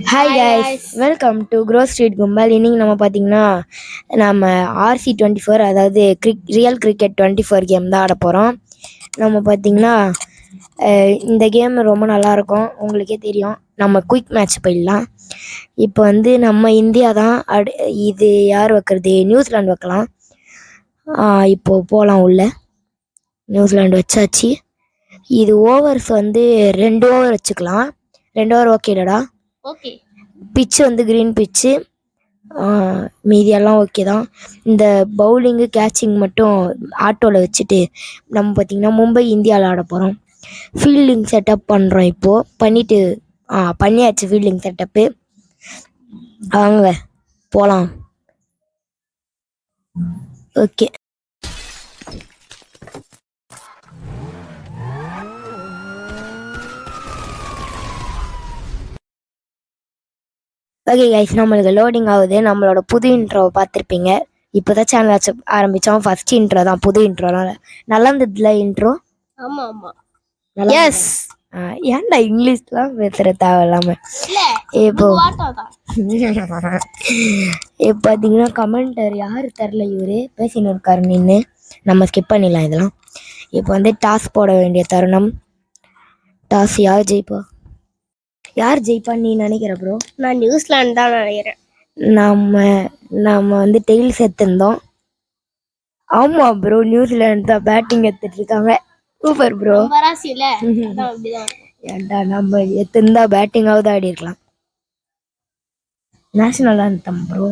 Hi guys, welcome to grow street கும்பல். இன்னைக்கு நம்ம பார்த்தீங்கன்னா நம்ம RC24, அதாவது ரியல் கிரிக்கெட் 24 கேம் தான் ஆட போகிறோம். நம்ம பார்த்தீங்கன்னா இந்த கேம் ரொம்ப நல்லாயிருக்கும், உங்களுக்கே தெரியும். நம்ம குயிக் மேட்ச் போயிடலாம். இப்போ வந்து நம்ம இந்தியா தான் இது யார் வைக்கிறது? நியூசிலாந்து வைக்கலாம். இப்போது போகலாம் உள்ள. நியூசிலாந்து வச்சாச்சு. இது ஓவர்ஸ் வந்து 2 ஓவர் வச்சுக்கலாம். 2 ஓவர் ஓகேடா? ஓகே. பிச்சு வந்து க்ரீன் பிச்சு, மீதியெல்லாம் ஓகே தான். இந்த பவுலிங்கு கேட்சிங் மட்டும் ஆட்டோவில் வச்சுட்டு நம்ம பார்த்திங்கன்னா மும்பை இந்தியாவில் ஆட போகிறோம். ஃபீல்டிங் செட்டப் பண்ணுறோம். இப்போது பண்ணியாச்சு ஃபீல்டிங் செட்டப்பு. வாங்க போகலாம். ஓகே, ஓகே கைஸ், நம்மளுக்கு லோடிங் ஆகுது. நம்மளோட புது இன்ட்ரோவை பார்த்துருப்பீங்க. இப்போ தான் சேனல் ஆரம்பித்தோம். ஃபர்ஸ்ட் இன்ட்ரோ தான், புது இன்ட்ரோனால நல்லா இருந்ததுல இன்ட்ரோ. ஆமாம் ஆமாம், நல்லா. எஸ். ஏன்டா இங்கிலீஷ்லாம் பேசுகிற தேவையில்லாமல். இப்போ பார்த்தீங்கன்னா கமெண்டர் யார் தெரில, இவர் பேசின்னு இருக்காரு நின்று. நம்ம ஸ்கிப் பண்ணிடலாம் இதெல்லாம். இப்போ வந்து டாஸ் போட வேண்டிய தருணம். டாஸ் யார் ஜெயிப்பா? யார் ஜெயிப்பான்னு நீ நினைக்கிற ப்ரோ? நான் நியூசிலாந்து தான் நினைக்கிறேன். நம்ம வந்து டெய்ல்ஸ் எடுத்திருந்தோம். ஆமாம் ப்ரோ, நியூசிலாந்து தான் பேட்டிங் எடுத்துட்டு இருக்காங்க. Super bro. ஏன்டா நம்ம எத்திருந்தா பேட்டிங்காவது ஆடி இருக்கலாம். நேஷனல் ஆந்தம் ப்ரோ,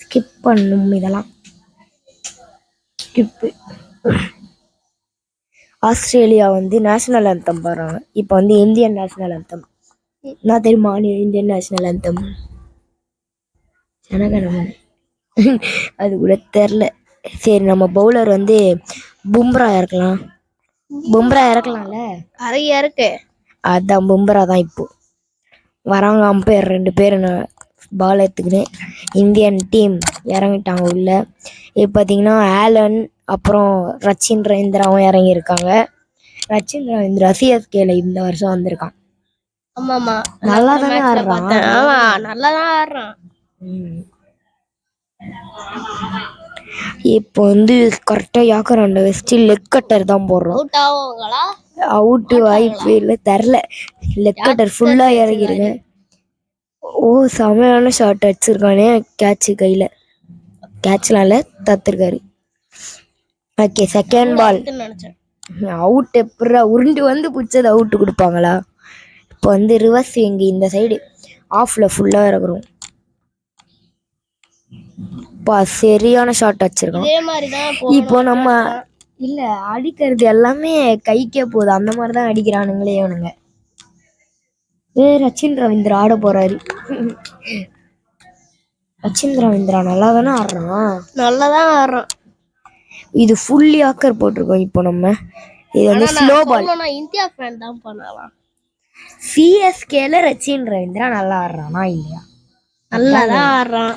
ஸ்கிப் பண்ணும் இதெல்லாம். ஸ்கிப்பு. ஆஸ்திரேலியா வந்து நேஷனல் ஆந்தம் பாடுறாங்க. இப்போ வந்து இந்தியன் நேஷனல் ஆந்தம். நான் தெரியுமா இந்தியன் நேஷனல் ஆந்தம்? ஜனகணமன அது கூட தெரில. சரி, நம்ம பவுலர் வந்து பும்ரா இறக்கலாம்ல. நிறைய இருக்கு. அதான் பும்ரா தான் இப்போ வராங்க. அம்பையர் 2 பேர் பால் எடுத்துக்கின்னு இந்தியன் டீம் இறங்கிட்டாங்க உள்ள. இப்போ பார்த்தீங்கன்னா ஆலன் அப்புறம் ரச்சின் ரவீந்திராவும் இறங்கியிருக்காங்க. ரச்சின் ரவீந்திரா CSKல இந்த வருஷம் வந்திருக்கான். ஆமாம்மா, நல்லா தானே ஆடுறான். நல்லா தான் ஆடுறான். இப்போ வந்து கரெக்டாக யாக்கராண்ட வச்சு லெக் கட்டர் தான் போடுறோம். அவுட்டு வாய்ப்பு இல்லை, தரல. லெக் கட்டர் ஃபுல்லாக இறங்கிருங்க. ஓ, செமையான ஷாட் அடிச்சிருக்கானே. கேட்சு கையில், கேட்ச்னால தத்துருக்காரு. Okay, second ball out. எப்படா உருண்டு வந்து பிடிச்சது அவுட்டு கொடுப்பாங்களா? இப்போ வந்து ரிவர்ஸ் எங்கே இந்த சைடு ஆஃபில் ஃபுல்லாக இறக்குறோம். சரியான ஷாட் அடிச்சிருக்கோம். இப்போ நம்ம இல்ல அடிக்கிறது எல்லாமே கைக்கே போகுது. அந்த மாதிரி தான் அடிக்கிறானுங்களே இவனுங்க. ரச்சின் ரவீந்திரா ஆட போறாரு. ரச்சின் ரவீந்திரா நல்லா தானே ஆடுறான். நல்லா தான் ஆடுறான். இது ஃபுல்லி ஆக்கர் போட்டிருக்கோம். இப்போ நம்ம இது வந்து ஸ்லோ பால். இந்தியா ஃபேன் தான் பண்ணலாம். CSKல ரச்சின் ரவீந்திரா நல்லா ஆடுறானா இல்லையா? நல்லாதான் ஆடுறான்.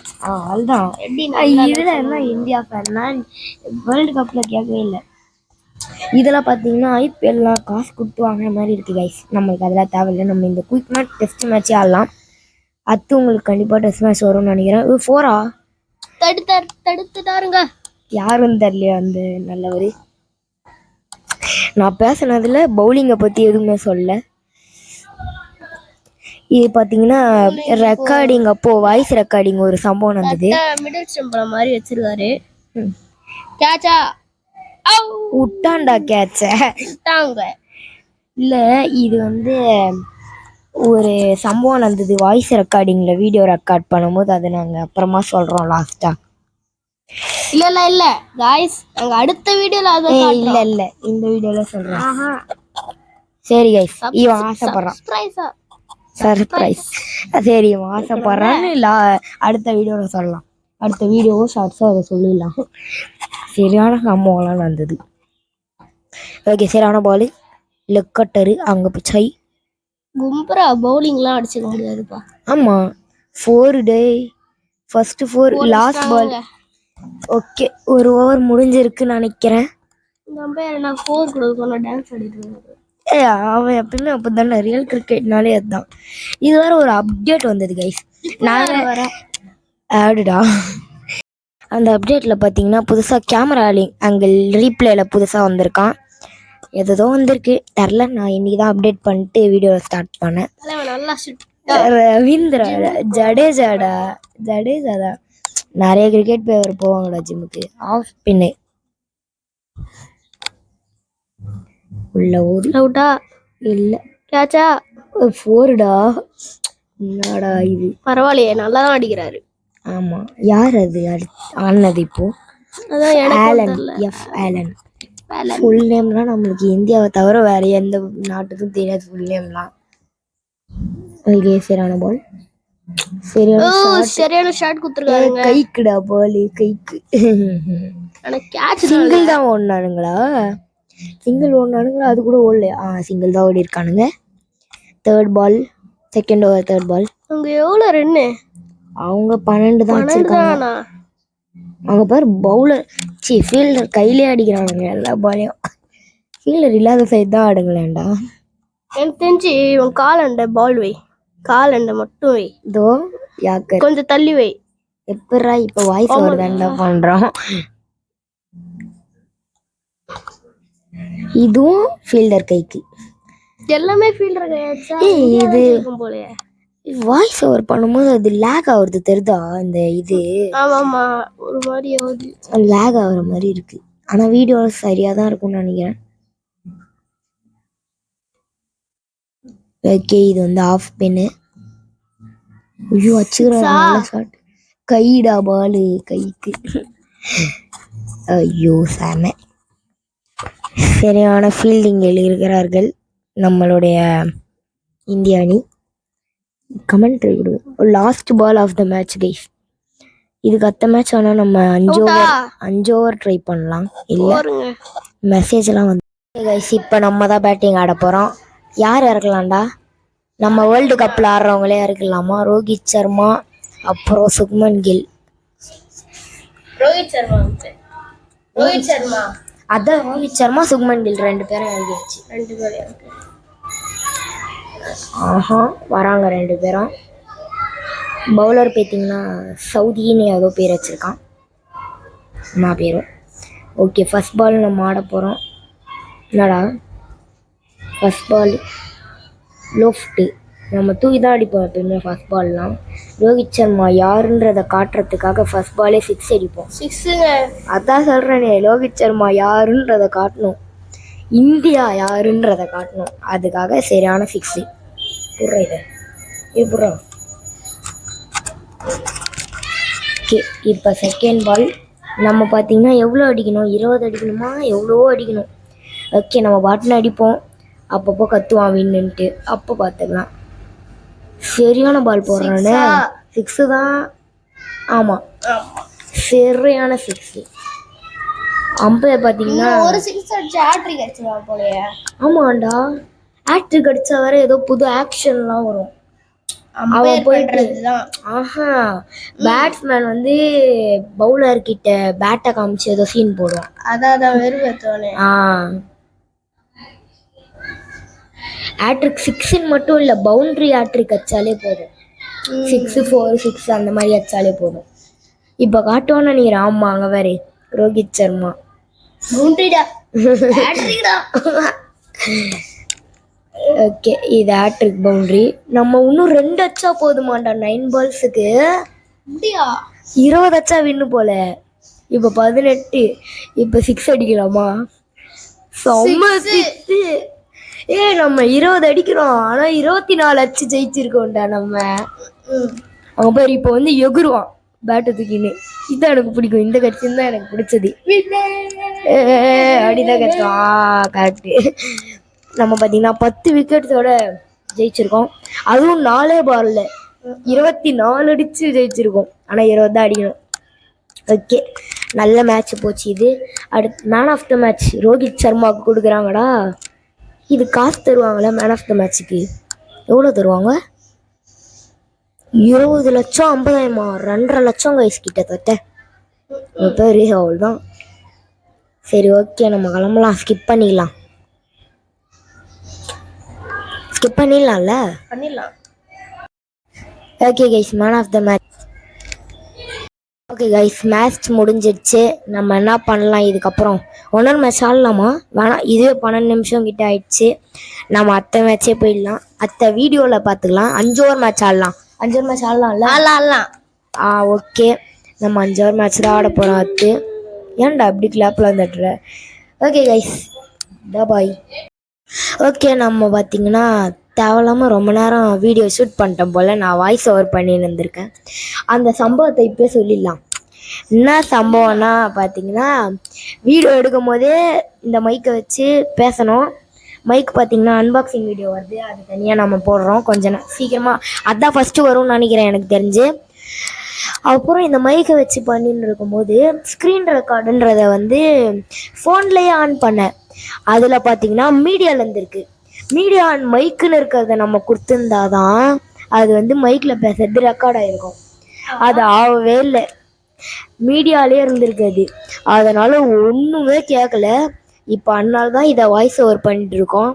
அதுதான். இதுல என்ன இந்தியா ஃபேன்னா வேர்ல்டு கப்ல கேட்கவே இல்லை. இதெல்லாம் பார்த்தீங்கன்னா IPLலாம் காசு கொடுத்து வாங்குற மாதிரி இருக்கு கைஸ். நம்மளுக்கு அதெல்லாம் தேவையில்லை. நம்ம இந்த குயிக் மேட்ச் டெஸ்ட் மேட்சே ஆடலாம். அது உங்களுக்கு கண்டிப்பாக டெஸ்ட் மேட்ச் வரும்னு நினைக்கிறேன். 4ஆ தடுத்துட்டாருங்க. யாருன்னு தெரியலையா அந்த நல்லவர்? நான் பேசுனதுல பவுலிங்கை பற்றி எதுவுமே சொல்ல. இது பார்த்தீங்கன்னா ரெக்கார்டிங், அப்போ வாய்ஸ் ரெக்கார்டிங் ஒரு சம்பவம் நடந்தது. மிடில் ஸ்டம்பர் மாதிரி வச்சிருக்காரு. விட்டாண்டா கேட்ச. இல்லை, இது வந்து ஒரு சம்பவம் நடந்தது வாய்ஸ் ரெக்கார்டிங்ல. வீடியோ ரெக்கார்ட் பண்ணும்போது அதை நாங்கள் அப்புறமா சொல்கிறோம் லாஸ்டா. இல்ல गाइस, நாங்க அடுத்த வீடியோல அத காட்டுறோம். இல்ல இந்த வீடியோல சொல்றோம். சரி गाइस, இவன் ஆசைப்படுறான் சர்ப்ரைஸ். சரி, இவன் ஆசைப்படுறான்னு அடுத்த வீடியோல சொல்லலாம். அடுத்த வீடியோவோ ஷார்ட்ஸோ அதை சொல்லிடலாம். சரியான சம்பவம்லாம் நடந்தது. ஓகே, சரியான பால் லெக் கட்டரு அங்கே பிச்சை. பும்ரா பவுலிங்லாம் அடிச்சுக்க முடியாதுப்பா. ஆமாம், 4 day first 4 last ball. Okay, ஒரு ஓவர் முடிஞ்சிருக்குன்னு நினைக்கிறேன். நம்ம நான் 4 கொடுக்கணும். டான்ஸ் ஆடிட்டு இருக்காரு. அவன் எப்பயுமே அப்பதானே, ரியல் கிரிக்கெட்னாலே அதுதான். இது வேற ஒரு அப்டேட் வந்தது கைஸ். வர ஆடுடா. அந்த அப்டேட்டில் பார்த்தீங்கன்னா புதுசாக கேமரா ஆங்கிள் ரீப்ளேயில் புதுசாக வந்திருக்கான். ஏதோ வந்திருக்கு தெரில. நான் இன்னைக்கு தான் அப்டேட் பண்ணிட்டு வீடியோவை ஸ்டார்ட் பண்ணேன். ரவீந்திரா ஜடேஜாடா நிறைய கிரிக்கெட் பிளேயர் போவாங்கடா ஜிம்முக்கு. ஆஃப் பின்னு உள்ள ஒரு அவுட்டா இல்லை, கேட்சா 4டா. என்னடா இது? பரவாயில்லையே, நல்லா தான் அடிக்கிறாரு. ஆமா, யார் அது ஆனது இப்போ? அதான் எனக்கு ஆலன், தெரியல. F Alan. ஃபுல் நேம்லாம் நம்மளுக்கு இந்தியாவை தவிர வேற எந்த நாட்டுக்கும் தெரியாது ஃபுல் நேம்லாம். ஓகே, சரியான பால். சரியான ஷாட் குத்துறாங்க. கைக்குடா பால், கைக்கு. சிங்கிள் தான் ஓடினானுங்களா? அது கூட ஓடல. சிங்கிள் தான் ஓடி இருக்கானுங்க. Third ball, second over third ball. அவங்க எவ்வளோ ரன்னு? அவங்க 12 தான் வச்சிருக்காங்க. அவங்க பாரு, பவுலர் ஃபீல்டர் கையிலே அடிக்கிறானுங்க எல்லா பாலையும். ஃபீல்டர் இல்லாத சைடு தான் ஆடுங்களேன்டா. எனக்கு தெரிஞ்சு இவன் காலண்ட பால் வை, காலண்ட மட்டும் வை. இதோ யாக்கர் கொஞ்சம் தள்ளி வை. எப்பரா இப்ப வாய்ஸ் வருதாண்டா பண்றோம். இதுவும் ஃபீல்டர் கைக்கு. எல்லாமே ஃபீல்டர் கையாச்சா? இது போலயே வாய்ஸ் ஓவர் பண்ணும்போது அது லேக் ஆகுறது தெரியுதா? இந்த இது ஆமாமா, ஒரு மாதிரி ஆகுது, லேக் ஆகுற மாதிரி இருக்கு. ஆனா வீடியோ சரியா தான் இருக்கும்னு நினைக்கிறேன். ஓகே, இது வந்து ஆஃப் பின்னு. ஐயோ அச்சுக்கிறான். கைடா பாலு, கைக்கு. ஐயோ சாம. சரியான ஃபீல்டிங்கில் இருக்கிறார்கள் நம்மளுடைய இந்திய அணி. கமெண்ட்ரி கொடுங்க. Last ball of the match guys. இதுக்கு அடுத்த மேட்ச் ஆனால் நம்ம 5 ஓவர் ட்ரை பண்ணலாம். இல்லை, மெசேஜ் எல்லாம் வந்து கைஸ். இப்போ நம்ம தான் பேட்டிங் ஆட போகிறோம். யார் இறக்கலாம்டா? நம்ம வேர்ல்டு கப்பில் ஆடுறவங்களே இறக்கலாமா? ரோஹித் சர்மா, அப்புறம் சுக்மன் கில். ரோஹித் சர்மா அதான் ரோஹித் சர்மா, சுக்மன் கில் 2 பேரும் இறங்கிடுச்சு. 2 பேரும் வராங்க 2 பேரும். பவுலர் பார்த்தீங்கன்னா சவுதின்னு ஏதோ பேர் வச்சுருக்கான். நான் பேரும். ஓகே, ஃபஸ்ட் பால் நம்ம ஆட போகிறோம். என்னடா ஃபஸ்ட் பால் லோஃப்ட்டு. நம்ம தூக்கி தான் அடிப்போம் எப்பயுமே ஃபஸ்ட் பால்லாம். ரோஹித் சர்மா யாருன்றதை காட்டுறதுக்காக ஃபஸ்ட் பாலே 6 அடிப்போம். 6ங்க. அதான் சொல்கிறேனே, ரோஹித் சர்மா யாருன்றதை காட்டணும், இந்தியா யாருன்றதை காட்டணும். அதுக்காக சரியான 6 புடுற. இது புடுறா. ஓகே, இப்போ செகண்ட் பால். நம்ம பார்த்தீங்கன்னா எவ்வளோ அடிக்கணும்? 20 அடிக்கணுமா? எவ்வளவோ அடிக்கணும். ஓகே, நம்ம பாட்டில் அடிப்போம். அப்பப்போ கத்துவான் வின்னுன்ட்டு, அப்போ பார்த்துக்கலாம். சரியான பால் போடுறானே. 6 தான். ஆமாம், சரியான 6. அம்பையர் பார்த்தீங்கன்னா ஒரு 6 அடிச்சு ஹேட்ரிக் அடிச்சுவா போலயே. ஆமாண்டா, ஹேட்ரிக் அடிச்சா வேற ஏதோ புது ஆக்ஷன்லாம் வரும். அவன் போயிட்டு பேட்ஸ்மேன் வந்து பவுலர் கிட்ட பேட்டை காமிச்சு ஏதோ சீன் போடுவான். அதான் வெறுப்பேத்துவானே. ஹேட்ரிக் 6ன்னு மட்டும் இல்லை, பவுண்டரி ஹேட்ரிக் அடிச்சாலே போதும். 6, 4, 6 அந்த மாதிரி அடிச்சாலே போதும். இப்போ காட்டுவான்னு நினைக்கிறேன். ஆமா, அங்கே வேறு ரோஹித் சர்மா பவுண்டரிடா. ஓகே, இது ஹேட்ரிக் பவுண்டரி. நம்ம இன்னும் 2 அச்சா போதுமாண்டா 9 பால்ஸுக்கு. 20 அச்சா வின்னு போல. இப்போ 18. இப்போ 6 அடிக்கலாமா? செம்ம 6. நம்ம 20 அடிக்கிறோம், ஆனால் 24 அச்சு ஜெயிச்சிருக்கோம்டா நம்ம. அவங்க பேர் இப்போ வந்து எகுருவான் பேட்டை தூக்கின்னு. இதுதான் எனக்கு பிடிக்கும், இந்த கட்சி தான் எனக்கு பிடிச்சது. அப்படிதான் கட்சிவான். கரெக்டு. நம்ம பார்த்தீங்கன்னா 10 விக்கெட்ஸோட ஜெயிச்சிருக்கோம். அதுவும் 4 பால்ல 24 அடித்து ஜெயிச்சிருக்கோம். ஆனால் 20 தான் அடிக்கணும். ஓகே, நல்ல மேட்ச் போச்சு. இது அடுத்து man of the match Rohit சர்மாவுக்கு கொடுக்குறாங்கடா. இது காசு தருவாங்களே மேன் ஆஃப் த மேட்ச்சுக்கு. எவ்வளோ தருவாங்க? 20 லட்சம் 50,000, 2.5 லட்சம் கைஸ் கிட்டத்தட்ட. பேர் அவள் தான். சரி, ஓகே, நம்ம கிளம்பலாம், ஸ்கிப் பண்ணிக்கலாம். ஸ்கிப் பண்ணிடலாம்ல. பண்ணிடலாம். Okay guys, man of the match. Okay guys, match முடிஞ்சிடுச்சு. நம்ம என்ன பண்ணலாம் இதுக்கப்புறம்? ஒன்னொரு மேட்ச் ஆடலாமா? வேணாம், இதுவே 12 நிமிஷம் கிட்ட ஆயிடுச்சு. நம்ம அத்தை மேட்சே போயிடலாம். அத்தை வீடியோவில் பார்த்துக்கலாம். 5 ஓவர் மேட்ச் ஆடலாம். 5 ஓவர் மேட்ச் ஆடலாம்ல? ஆடலாம். ஓகே, நம்ம 5 ஓவர் மேட்ச் தான் ஆட போகிறோம். அத்து ஏன்டா அப்படி கிளாப்பில் வந்துடுற? ஓகே கைஸ், பாய். ஓகே, நம்ம பார்த்தீங்கன்னா தேவையில்லாமல் ரொம்ப நேரம் வீடியோ ஷூட் பண்ணிட்டோம் போல். நான் வாய்ஸ் ஓவர் பண்ணின்னு இருந்திருக்கேன். அந்த சம்பவத்தை இப்போ சொல்லிடலாம். என்ன சம்பவம்னா பார்த்தீங்கன்னா, வீடியோ எடுக்கும் போதே இந்த மைக்கை வச்சு பேசணும். மைக் பார்த்தீங்கன்னா அன்பாக்சிங் வீடியோ வருது, அது தனியாக நம்ம போடுறோம் கொஞ்சம் சீக்கிரமாக. அதுதான் ஃபஸ்ட்டு வரும்னு நினைக்கிறேன் எனக்கு தெரிஞ்சு. அப்புறம் இந்த மைக்கை வச்சு பண்ணின்னு இருக்கும்போது ஸ்க்ரீன் ரெக்கார்டுன்றதை வந்து ஃபோன்லேயே ஆன் பண்ணேன். அதில் பார்த்தீங்கன்னா மீடியாலேருந்து இருக்குது. மீடியா ஆன் மைக்குன்னு இருக்கிறத நம்ம கொடுத்துருந்தாதான் அது வந்து மைக்கில் பேசுறது ரெக்கார்ட் ஆகிருக்கும். அது ஆகவே இல்லை, மீடியாலே இருந்திருக்காது. அதனால் ஒன்றுமே கேட்கல. இப்போ அதனால தான் இதை வாய்ஸ் ஓவர் பண்ணிட்டு இருக்கோம்.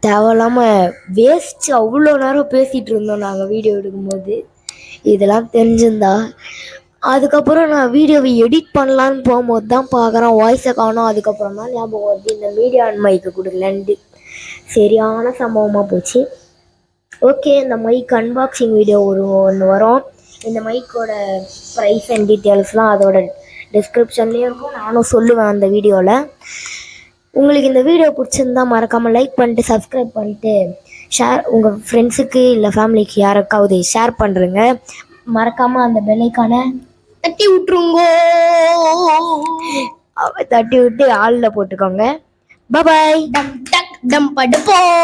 தேவையில்லாமல் வேஸ்ட் அவ்வளோ நேரம் பேசிகிட்டு இருந்தோம் நாங்கள் வீடியோ எடுக்கும்போது. இதெல்லாம் தெரிஞ்சிருந்தா. அதுக்கப்புறம் நான் வீடியோவை எடிட் பண்ணலான்னு போகும்போது தான் பார்க்குறேன் வாய்ஸை காணும். அதுக்கப்புறம் தான் ஞாபகம் வருது இந்த மீடியா அண்ட் மைக்கு கொடுக்கலன்ட்டு. சரியான சம்பவமாக போச்சு. ஓகே, இந்த மைக் அன்பாக்சிங் வீடியோ ஒன்று வரும். இந்த மைக்கோட ப்ரைஸ் அண்ட் டீட்டெயில்ஸ்லாம் அதோட டிஸ்கிரிப்ஷன்லேயும் இருக்கும், நானும் சொல்லுவேன் அந்த வீடியோவில். உங்களுக்கு இந்த வீடியோ பிடிச்சிருந்தா மறக்காமல் லைக் பண்ணிட்டு சப்ஸ்கிரைப் பண்ணிட்டு ஷேர் உங்கள் ஃப்ரெண்ட்ஸுக்கு இல்லை ஃபேமிலிக்கு யாருக்காவது ஷேர் பண்ணுறங்க. மறக்காமல் அந்த பெல்லைக்கான தட்டி விட்டுருங்கோ. தட்டி விட்டு ஆளில் போட்டுக்கோங்க. பாய். டம் டக் டம் படுப்போம்.